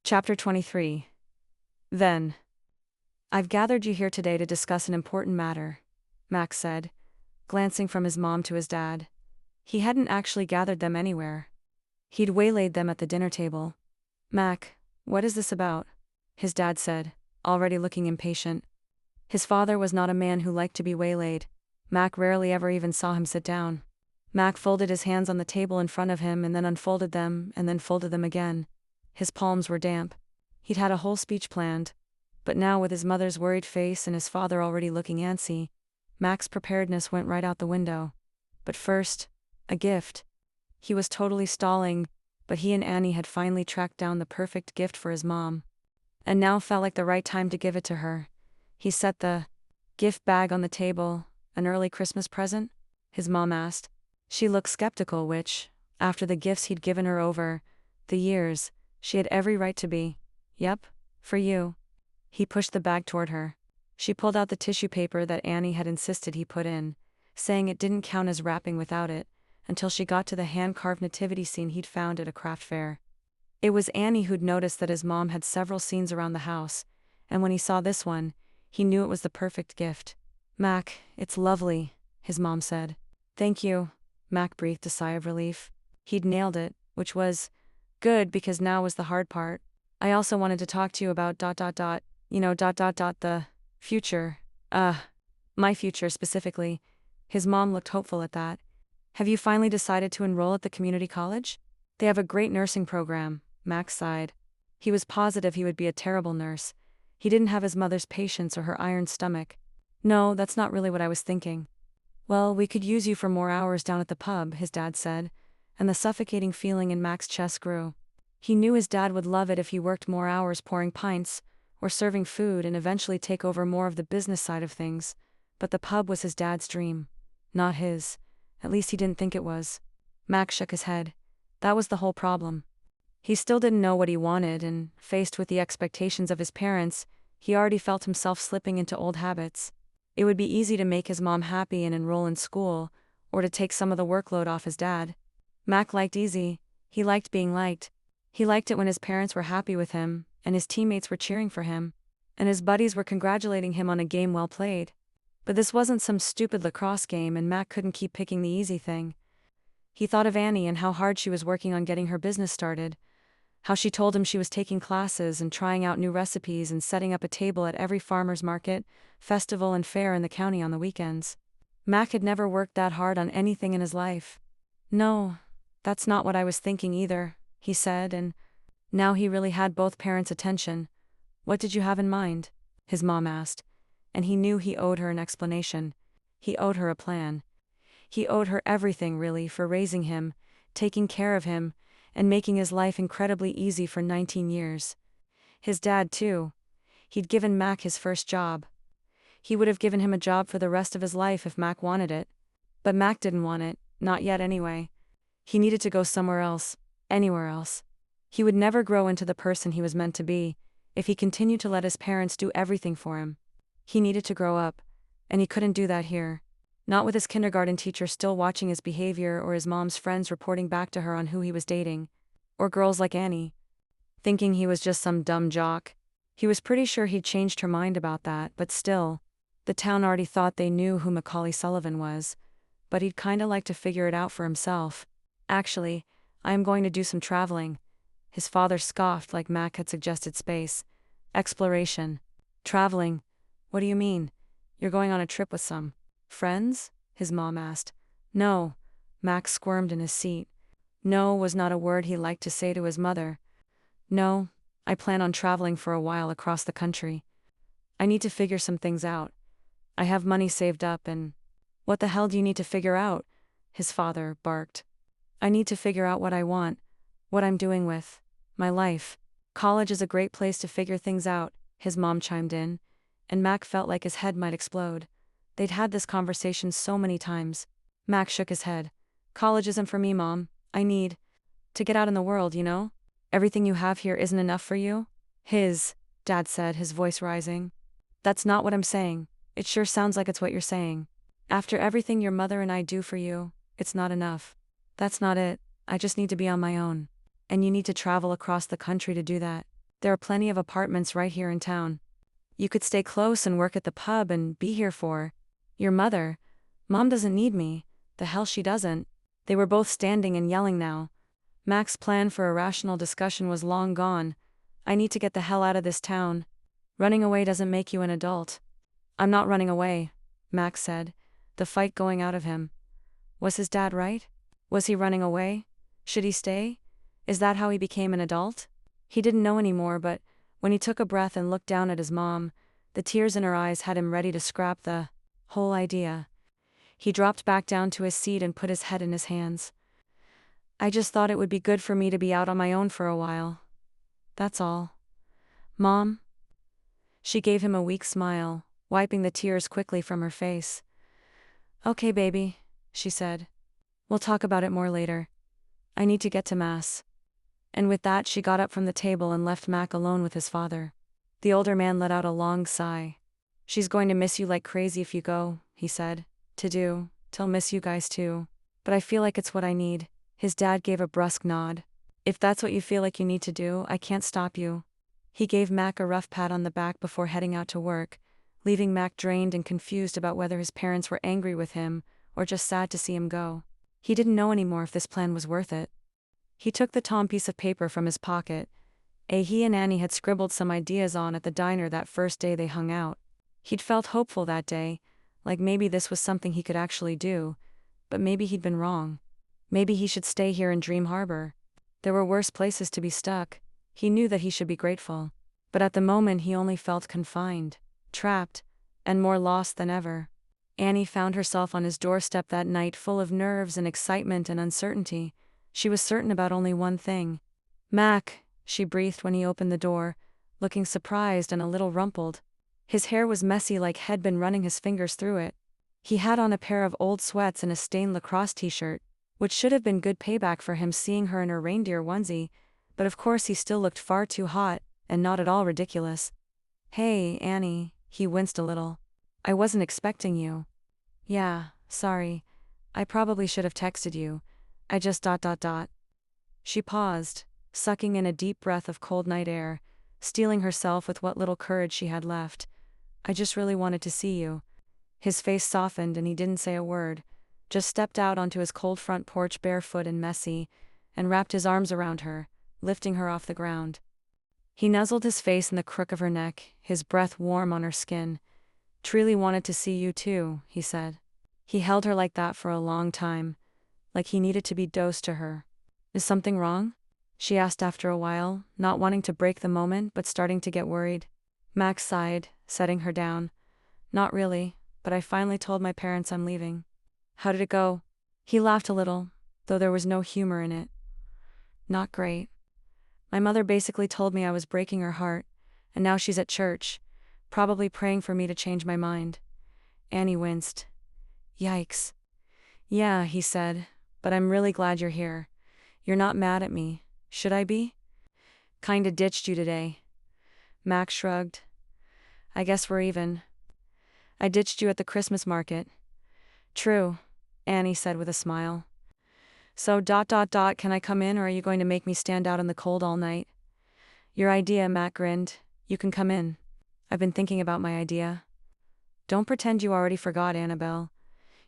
Chapter 23. Then. I've gathered you here today to discuss an important matter, Max said, glancing from his mom to his dad. He hadn't actually gathered them anywhere. He'd waylaid them at the dinner table. Mac, what is this about? His dad said, already looking impatient. His father was not a man who liked to be waylaid. Mac rarely ever even saw him sit down. Mac folded his hands on the table in front of him and then unfolded them and then folded them again. His palms were damp. He'd had a whole speech planned. But now with his mother's worried face and his father already looking antsy, Mac's preparedness went right out the window. But first, a gift. He was totally stalling, but he and Annie had finally tracked down the perfect gift for his mom. And now felt like the right time to give it to her. He set the gift bag on the table. An early Christmas present? His mom asked. She looked skeptical, which, after the gifts he'd given her over the years, she had every right to be. Yep, for you. He pushed the bag toward her. She pulled out the tissue paper that Annie had insisted he put in, saying it didn't count as wrapping without it, until she got to the hand-carved nativity scene he'd found at a craft fair. It was Annie who'd noticed that his mom had several scenes around the house, and when he saw this one, he knew it was the perfect gift. Mac, it's lovely, his mom said. Thank you, Mac breathed a sigh of relief. He'd nailed it, which was good because now was the hard part. I also wanted to talk to you about the future. My future specifically. His mom looked hopeful at that. Have you finally decided to enroll at the community college? They have a great nursing program, Max sighed. He was positive he would be a terrible nurse. He didn't have his mother's patience or her iron stomach. No, that's not really what I was thinking. Well, we could use you for more hours down at the pub, his dad said, and the suffocating feeling in Mac's chest grew. He knew his dad would love it if he worked more hours pouring pints, or serving food and eventually take over more of the business side of things, but the pub was his dad's dream. Not his. At least he didn't think it was. Mac shook his head. That was the whole problem. He still didn't know what he wanted, and, faced with the expectations of his parents, he already felt himself slipping into old habits. It would be easy to make his mom happy and enroll in school, or to take some of the workload off his dad. Mac liked easy. He liked being liked. He liked it when his parents were happy with him, and his teammates were cheering for him, and his buddies were congratulating him on a game well played. But this wasn't some stupid lacrosse game, and Mac couldn't keep picking the easy thing. He thought of Annie and how hard she was working on getting her business started, how she told him she was taking classes and trying out new recipes and setting up a table at every farmer's market, festival and fair in the county on the weekends. Mac had never worked that hard on anything in his life. No, that's not what I was thinking either, he said, and now he really had both parents' attention. What did you have in mind? His mom asked, and he knew he owed her an explanation. He owed her a plan. He owed her everything, really, for raising him, taking care of him, and making his life incredibly easy for 19 years. His dad, too. He'd given Mac his first job. He would have given him a job for the rest of his life if Mac wanted it. But Mac didn't want it, not yet anyway. He needed to go somewhere else, anywhere else. He would never grow into the person he was meant to be if he continued to let his parents do everything for him. He needed to grow up, and he couldn't do that here. Not with his kindergarten teacher still watching his behavior or his mom's friends reporting back to her on who he was dating. Or girls like Annie, thinking he was just some dumb jock. He was pretty sure he'd changed her mind about that, but still, the town already thought they knew who Macaulay Sullivan was, but he'd kinda like to figure it out for himself. Actually, I am going to do some traveling. His father scoffed like Mac had suggested space. Exploration. Traveling? What do you mean? You're going on a trip with some friends? His mom asked. No. Mac squirmed in his seat. No was not a word he liked to say to his mother. No, I plan on traveling for a while across the country. I need to figure some things out. I have money saved up and… What the hell do you need to figure out? His father barked. I need to figure out what I want, what I'm doing with my life. College is a great place to figure things out, his mom chimed in, and Mac felt like his head might explode. They'd had this conversation so many times. Mac shook his head. College isn't for me, Mom. I need to get out in the world, you know? Everything you have here isn't enough for you? His dad said, his voice rising. That's not what I'm saying. It sure sounds like it's what you're saying. After everything your mother and I do for you, it's not enough. That's not it. I just need to be on my own. And you need to travel across the country to do that. There are plenty of apartments right here in town. You could stay close and work at the pub and be here for your mother. Mom doesn't need me. The hell she doesn't. They were both standing and yelling now. Mac's plan for a rational discussion was long gone. I need to get the hell out of this town. Running away doesn't make you an adult. I'm not running away, Max said, the fight going out of him. Was his dad right? Was he running away? Should he stay? Is that how he became an adult? He didn't know anymore, but when he took a breath and looked down at his mom, the tears in her eyes had him ready to scrap the whole idea. He dropped back down to his seat and put his head in his hands. I just thought it would be good for me to be out on my own for a while. That's all. Mom? She gave him a weak smile, wiping the tears quickly from her face. Okay, baby, she said. We'll talk about it more later. I need to get to Mass. And with that she got up from the table and left Mac alone with his father. The older man let out a long sigh. She's going to miss you like crazy if you go, he said. Till miss you guys too. But I feel like it's what I need. His dad gave a brusque nod. If that's what you feel like you need to do, I can't stop you. He gave Mac a rough pat on the back before heading out to work, leaving Mac drained and confused about whether his parents were angry with him or just sad to see him go. He didn't know anymore if this plan was worth it. He took the torn piece of paper from his pocket. He and Annie had scribbled some ideas on at the diner that first day they hung out. He'd felt hopeful that day, like maybe this was something he could actually do, but maybe he'd been wrong. Maybe he should stay here in Dream Harbor. There were worse places to be stuck. He knew that he should be grateful. But at the moment he only felt confined, trapped, and more lost than ever. Annie found herself on his doorstep that night full of nerves and excitement and uncertainty. She was certain about only one thing. Mac, she breathed when he opened the door, looking surprised and a little rumpled. His hair was messy like he'd been running his fingers through it. He had on a pair of old sweats and a stained lacrosse t-shirt, which should have been good payback for him seeing her in her reindeer onesie, but of course he still looked far too hot, and not at all ridiculous. Hey, Annie, he winced a little. I wasn't expecting you. Yeah, sorry. I probably should have texted you. I just ... She paused, sucking in a deep breath of cold night air, steeling herself with what little courage she had left. I just really wanted to see you. His face softened and he didn't say a word, just stepped out onto his cold front porch barefoot and messy, and wrapped his arms around her, lifting her off the ground. He nuzzled his face in the crook of her neck, his breath warm on her skin. Truly wanted to see you too, he said. He held her like that for a long time, like he needed to be dosed to her. Is something wrong? She asked after a while, not wanting to break the moment but starting to get worried. Max sighed, setting her down. Not really, but I finally told my parents I'm leaving. How did it go? He laughed a little, though there was no humor in it. Not great. My mother basically told me I was breaking her heart, and now she's at church, probably praying for me to change my mind. Annie winced. Yikes. Yeah, he said, but I'm really glad you're here. You're not mad at me, should I be? Kinda ditched you today. Max shrugged. I guess we're even. I ditched you at the Christmas market. True, Annie said with a smile. So ... can I come in or are you going to make me stand out in the cold all night? Your idea, Matt grinned. You can come in. I've been thinking about my idea. Don't pretend you already forgot, Annabelle.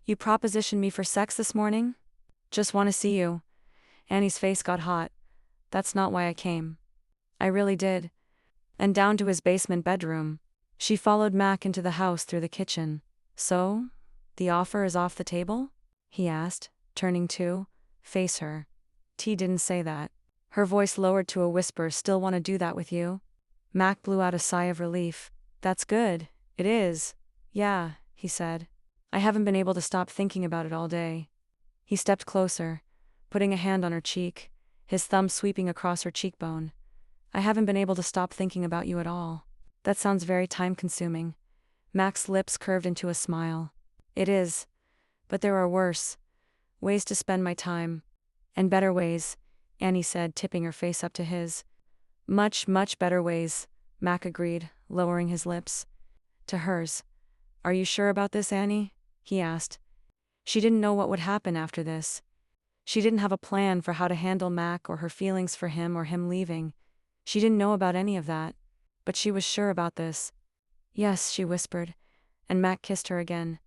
You propositioned me for sex this morning? Just want to see you. Annie's face got hot. That's not why I came. I really did. And down to his basement bedroom. She followed Mac into the house through the kitchen. So, the offer is off the table? He asked, turning to face her. T didn't say that. Her voice lowered to a whisper. Still want to do that with you? Mac blew out a sigh of relief. That's good. It is. Yeah, he said. I haven't been able to stop thinking about it all day. He stepped closer, putting a hand on her cheek, his thumb sweeping across her cheekbone. I haven't been able to stop thinking about you at all. That sounds very time-consuming. Mac's lips curved into a smile. It is. But there are worse ways to spend my time. And better ways, Annie said, tipping her face up to his. Much, much better ways, Mac agreed, lowering his lips to hers. Are you sure about this, Annie? He asked. She didn't know what would happen after this. She didn't have a plan for how to handle Mac or her feelings for him or him leaving. She didn't know about any of that, but she was sure about this. Yes, she whispered, and Mac kissed her again.